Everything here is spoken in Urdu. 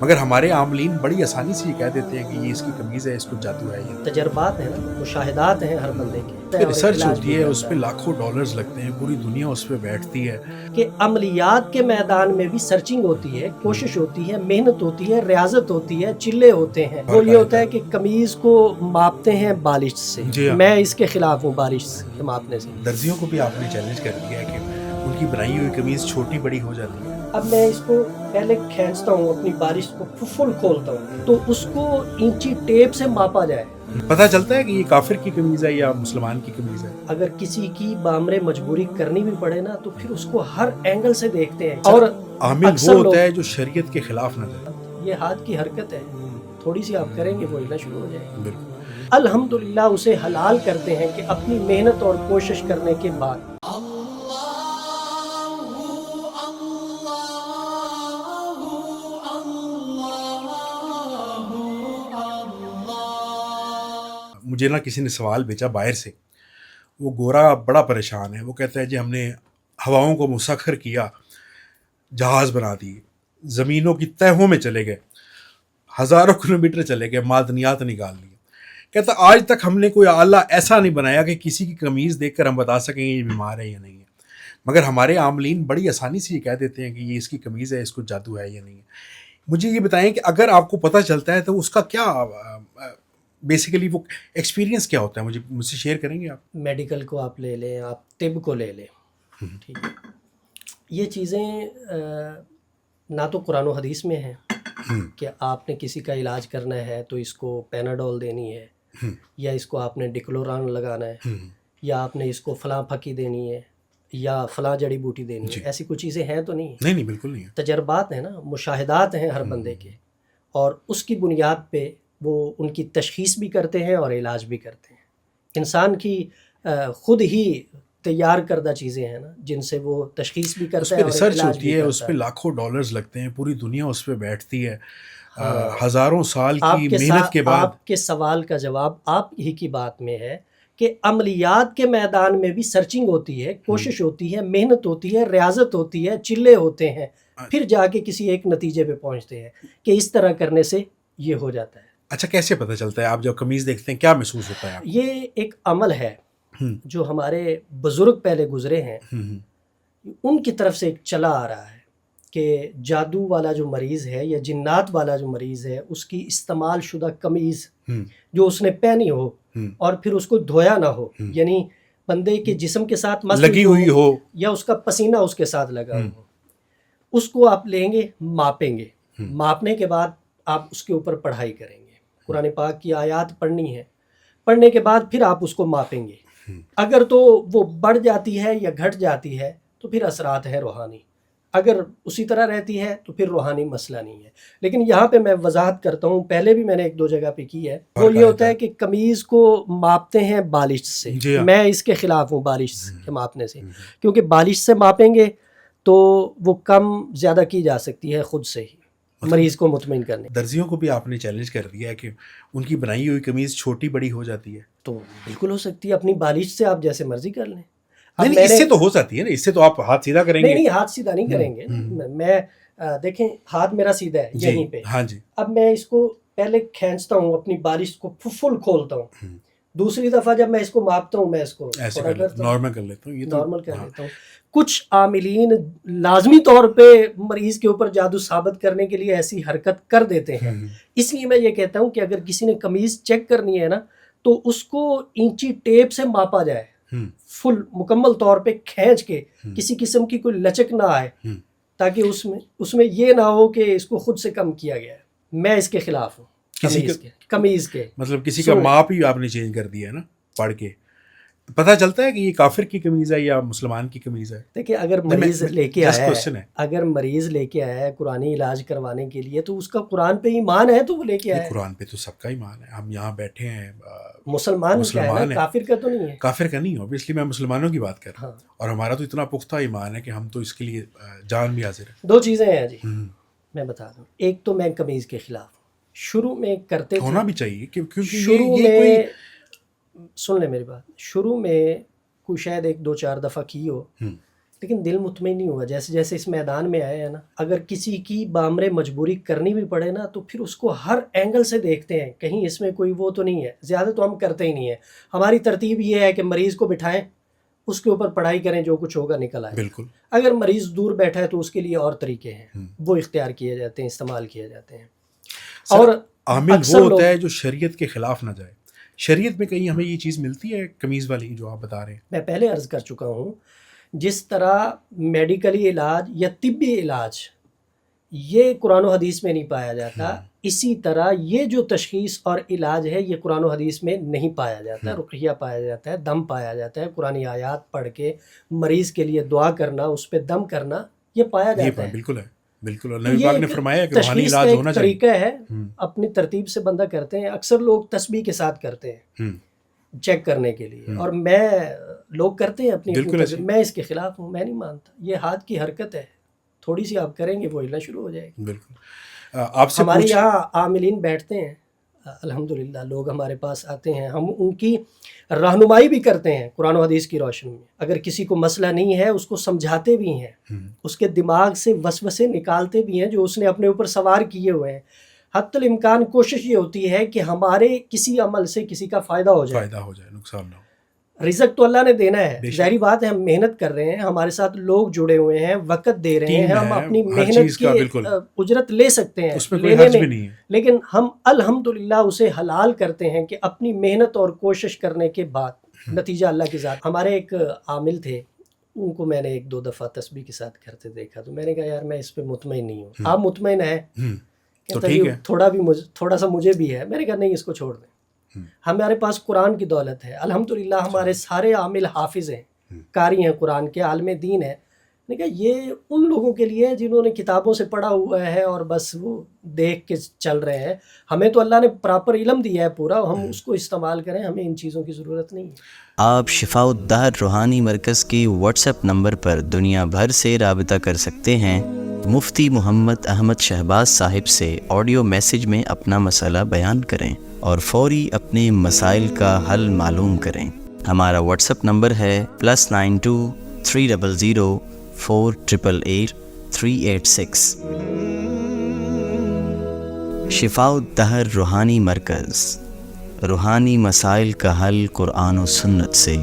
مگر ہمارے عاملین بڑی آسانی سے یہ کہہ دیتے ہیں کہ یہ اس کی قمیض ہے، اس کو جادو ہے۔ یہ تجربات ہیں نا، مشاہدات ہیں ہر بندے کے، ریسرچ ہوتی ہے، اس پہ لاکھوں ڈالرز لگتے ہیں، پوری دنیا اس پہ بیٹھتی ہے کہ عملیات کے میدان میں بھی سرچنگ ہوتی ہے، کوشش ہوتی ہے، محنت ہوتی ہے، ریاضت ہوتی ہے، چلے ہوتے ہیں۔ وہ یہ ہوتا ہے کہ قمیض کو ماپتے ہیں بالش سے۔ جی ہاں، میں اس کے خلاف ہوں بالش کے ماپنے سے۔ درزیوں کو بھی آپ نے چیلنج کر دیا ہے کہ ان کی بنائی ہوئی قمیض چھوٹی بڑی ہو جاتی ہے۔ اب میں اس کو پہلے کھینچتا ہوں، اپنی بالش کو فل کھولتا ہوں، تو اس کو انچی ٹیپ سے ماپا جائے۔ پتہ چلتا ہے کہ یہ کافر کی قمیض ہے یا مسلمان کی قمیض ہے۔ اگر کسی کی بامر مجبوری کرنی بھی پڑے نا تو پھر اس کو ہر اینگل سے دیکھتے ہیں۔ اور عامل وہ ہوتا ہے جو شریعت کے خلاف نہ جائے۔ یہ ہاتھ کی حرکت ہے، تھوڑی سی آپ کریں گے وہ ہلنا شروع ہو جائے گا۔ بالکل۔ الحمدللہ اسے حلال کرتے ہیں کہ اپنی محنت اور کوشش کرنے کے بعد مجھے نا کسی نے سوال بھیجا باہر سے، وہ گورا بڑا پریشان ہے۔ وہ کہتا ہے جی ہم نے ہواؤں کو مسخر کیا، جہاز بنا دیے، زمینوں کی تہوں میں چلے گئے، ہزاروں کلومیٹر چلے گئے، معدنیات نکال لیے۔ کہتا آج تک ہم نے کوئی آلہ ایسا نہیں بنایا کہ کسی کی قمیض دیکھ کر ہم بتا سکیں یہ بیمار ہے یا نہیں ہے۔ مگر ہمارے عاملین بڑی آسانی سے یہ کہہ دیتے ہیں کہ یہ اس کی قمیض ہے، اس کو جادو ہے یا نہیں ہے۔ مجھے یہ بتائیں کہ اگر آپ کو پتہ چلتا ہے تو اس کا کیا بیسیکلی وہ ایکسپیرینس کیا ہوتا ہے؟ مجھ سے شیئر کریں گے آپ؟ میڈیکل کو آپ لے لیں، آپ طب کو لے لیں، ٹھیک ہے، یہ چیزیں نہ تو قرآن و حدیث میں ہیں کہ آپ نے کسی کا علاج کرنا ہے تو اس کو پیناڈول دینی ہے، یا اس کو آپ نے ڈکلوران لگانا ہے، یا آپ نے اس کو فلاں پھکی دینی ہے، یا فلاں جڑی بوٹی دینی ہے۔ ایسی کوئی چیزیں ہیں تو نہیں ہیں۔ نہیں بالکل نہیں ہے۔ تجربات ہیں نا، مشاہدات ہیں ہر بندے کے، اور اس کی بنیاد پہ وہ ان کی تشخیص بھی کرتے ہیں اور علاج بھی کرتے ہیں۔ انسان کی خود ہی تیار کردہ چیزیں ہیں نا جن سے وہ تشخیص بھی کرتا ہے اور ریسرچ علاج ہوتی بھی ہے، کرتا اس پہ لاکھوں ڈالرز لگتے ہیں، پوری دنیا اس پہ بیٹھتی ہے، ہزاروں سال کی محنت کے بعد۔ آپ کے سوال کا جواب آپ ہی کی بات میں ہے کہ عملیات کے میدان میں بھی سرچنگ ہوتی ہے، کوشش ہوتی ہے، محنت ہوتی ہے، ریاضت ہوتی ہے، چلے ہوتے ہیں، پھر جا کے کسی ایک نتیجے پہ پہنچتے ہیں کہ اس طرح کرنے سے یہ ہو جاتا ہے۔ اچھا کیسے پتہ چلتا ہے؟ آپ جب قمیض دیکھتے ہیں کیا محسوس ہوتا ہے آپ؟ یہ ایک عمل ہے جو ہمارے بزرگ پہلے گزرے ہیں، ان کی طرف سے ایک چلا آ رہا ہے کہ جادو والا جو مریض ہے یا جنات والا جو مریض ہے، اس کی استعمال شدہ قمیض جو اس نے پہنی ہو اور پھر اس کو دھویا نہ ہو، یعنی بندے کے جسم کے ساتھ لگی ہوئی ہو یا اس کا پسینہ اس کے ساتھ لگا ہو، اس کو آپ لیں گے، ماپیں گے، ماپنے کے بعد آپ اس کے اوپر پڑھائی کریں گے، قرآن پاک کی آیات پڑھنی ہے، پڑھنے کے بعد پھر آپ اس کو ماپیں گے۔ اگر تو وہ بڑھ جاتی ہے یا گھٹ جاتی ہے تو پھر اثرات ہے روحانی، اگر اسی طرح رہتی ہے تو پھر روحانی مسئلہ نہیں ہے۔ لیکن یہاں پہ میں وضاحت کرتا ہوں، پہلے بھی میں نے ایک دو جگہ پہ کی ہے، وہ یہ ہوتا ہے کہ قمیض کو ماپتے ہیں بالش سے۔ میں اس کے خلاف ہوں بالش کے ماپنے سے، کیونکہ بالش سے ماپیں گے تو وہ کم زیادہ کی جا سکتی ہے خود سے ہی مریض کو مطمئن کرنے۔ درزیوں کو بھی آپ نے چیلنج کر دیا ہے کہ ان کی بنائی ہوئی قمیض چھوٹی بڑی ہو جاتی ہے۔ تو بالکل ہو سکتی ہے، اپنی بالش سے آپ جیسے مرضی کر لیں۔ نہیں اس سے تو ہو جاتی ہے نا، اس سے تو آپ ہاتھ سیدھا کریں گے۔ نہیں ہاتھ سیدھا نہیں کریں گے، میں دیکھیں ہاتھ میرا سیدھا ہے یہیں پہ، ہاں جی، اب میں اس کو پہلے کھینچتا ہوں، اپنی بالش کو فل کھولتا ہوں، دوسری دفعہ جب میں اس کو ماپتا ہوں میں اس کو ایسے نارمل کر لیتا ہوں، نارمل کر لیتا ہوں۔ کچھ عاملین لازمی طور پہ مریض کے اوپر جادو ثابت کرنے کے لیے ایسی حرکت کر دیتے ہیں، اس لیے میں یہ کہتا ہوں کہ اگر کسی نے قمیض چیک کرنی ہے نا تو اس کو انچی ٹیپ سے ماپا جائے، فل مکمل طور پہ کھینچ کے، کسی قسم کی کوئی لچک نہ آئے، تاکہ اس میں یہ نہ ہو کہ اس کو خود سے کم کیا گیا ہے۔ میں اس کے خلاف ہوں، قمیض کے مطلب کسی کا ماپ ہی آپ نے چینج کر دیا ہے نا پڑھ کے۔ پتہ چلتا ہے کہ یہ کافر کی قمیض ہے یا مسلمان کی قمیض ہے؟ دیکھیں اگر مریض لے کے آیا ہے، اگر مریض لے کے آیا ہے قرآنی علاج کروانے کے لیے تو اس کا قرآن پہ ایمان ہے تو وہ لے کے آیا ہے۔ قرآن پہ تو سب کا ایمان ہے، ہم یہاں بیٹھے ہیں مسلمان ہے، کافر کا تو نہیں ہے۔ کافر کا نہیں ہو، اس لیے میں مسلمانوں کی بات کر رہا ہوں، اور ہمارا تو اتنا پختہ ایمان ہے کہ ہم تو اس کے لیے جان بھی حاضر ہیں۔ دو چیزیں ہیں جی، میں بتا دوں، ایک تو میں قمیض کے خلاف ہوں، شروع میں کرتے ہونا بھی چاہیے کیونکہ شروع میں سن لیں میری بات، شروع میں کوئی شاید ایک دو چار دفعہ کی ہو لیکن دل مطمئن نہیں ہوا. جیسے جیسے اس میدان میں آئے ہیں نا, اگر کسی کی بامر مجبوری کرنی بھی پڑے نا تو پھر اس کو ہر اینگل سے دیکھتے ہیں, کہیں اس میں کوئی وہ تو نہیں ہے. زیادہ تو ہم کرتے ہی نہیں ہیں. ہماری ترتیب یہ ہے کہ مریض کو بٹھائیں, اس کے اوپر پڑھائی کریں, جو کچھ ہوگا نکل آئے. بالکل. اگر مریض دور بیٹھا ہے تو اس کے لیے اور طریقے ہیں, وہ اختیار کیے جاتے ہیں, استعمال کیے جاتے ہیں. اور عامل وہ ہوتا ہے جو شریعت کے خلاف نہ جائے. شریعت میں کہیں ہمیں یہ چیز ملتی ہے قمیض والی جو آپ بتا رہے ہیں؟ میں پہلے عرض کر چکا ہوں, جس طرح میڈیکلی علاج یا طبی علاج یہ قرآن و حدیث میں نہیں پایا جاتا, اسی طرح یہ جو تشخیص اور علاج ہے یہ قرآن و حدیث میں نہیں پایا جاتا. رقیہ پایا جاتا ہے, دم پایا جاتا ہے, قرآنی آیات پڑھ کے مریض کے لیے دعا کرنا, اس پہ دم کرنا, یہ پایا جاتا ہے. بالکل ہے, بالکل. اور نبی پاک نے فرمایا کہ روحانی علاج ہونا چاہیے. طریقہ ہے, اپنی ترتیب سے بندہ کرتے ہیں. اکثر لوگ تسبیح کے ساتھ کرتے ہیں چیک کرنے کے لیے, اور میں لوگ کرتے ہیں اپنی, میں اس کے خلاف ہوں. میں نہیں مانتا, یہ ہاتھ کی حرکت ہے, تھوڑی سی آپ کریں گے وہ ہلنا شروع ہو جائے گی. بالکل. آپ سے ہمارے یہاں عاملین بیٹھتے ہیں, الحمدللہ لوگ ہمارے پاس آتے ہیں, ہم ان کی رہنمائی بھی کرتے ہیں قرآن و حدیث کی روشنی میں. اگر کسی کو مسئلہ نہیں ہے اس کو سمجھاتے بھی ہیں, اس کے دماغ سے وسوسے نکالتے بھی ہیں جو اس نے اپنے اوپر سوار کیے ہوئے ہیں. حتی الامکان کوشش یہ ہوتی ہے کہ ہمارے کسی عمل سے کسی کا فائدہ ہو جائے, نقصان نہ ہو. رزق تو اللہ نے دینا ہے, ظاہری بات ہے, ہم محنت کر رہے ہیں, ہمارے ساتھ لوگ جڑے ہوئے ہیں, وقت دے رہے ہیں, ہم اپنی محنت کی اجرت لے سکتے ہیں, اس میں کوئی حرج بھی نہیں ہے, لیکن ہم الحمدللہ اسے حلال کرتے ہیں کہ اپنی محنت اور کوشش کرنے کے بعد نتیجہ اللہ کی ذات. ہمارے ایک عامل تھے, ان کو میں نے 1-2 دفعہ تسبیح کے ساتھ کرتے دیکھا, تو میں نے کہا یار میں اس پہ مطمئن نہیں ہوں. آپ مطمئن ہیں؟ تھوڑا سا مجھے بھی ہے. میں نے کہا نہیں, اس کو چھوڑ دیں. ہمارے پاس قرآن کی دولت ہے الحمدللہ, ہمارے سارے عامل حافظ ہیں, قاری ہیں قرآن کے, عالم دین ہیں. میں نے کہا یہ ان لوگوں کے لیے جنہوں نے کتابوں سے پڑھا ہوا ہے اور بس وہ دیکھ کے چل رہے ہیں. ہمیں تو اللہ نے پراپر علم دیا ہے پورا, ہم اس کو استعمال کریں, ہمیں ان چیزوں کی ضرورت نہیں ہے. آپ شفاء الدہر روحانی مرکز کی واٹس ایپ نمبر پر دنیا بھر سے رابطہ کر سکتے ہیں. مفتی محمد احمد شہباز صاحب سے آڈیو میسج میں اپنا مسئلہ بیان کریں اور فوری اپنے مسائل کا حل معلوم کریں. ہمارا واٹس ایپ نمبر ہے +92 300 488 386. شفاء الدہر روحانی مرکز, روحانی مسائل کا حل قرآن و سنت سے.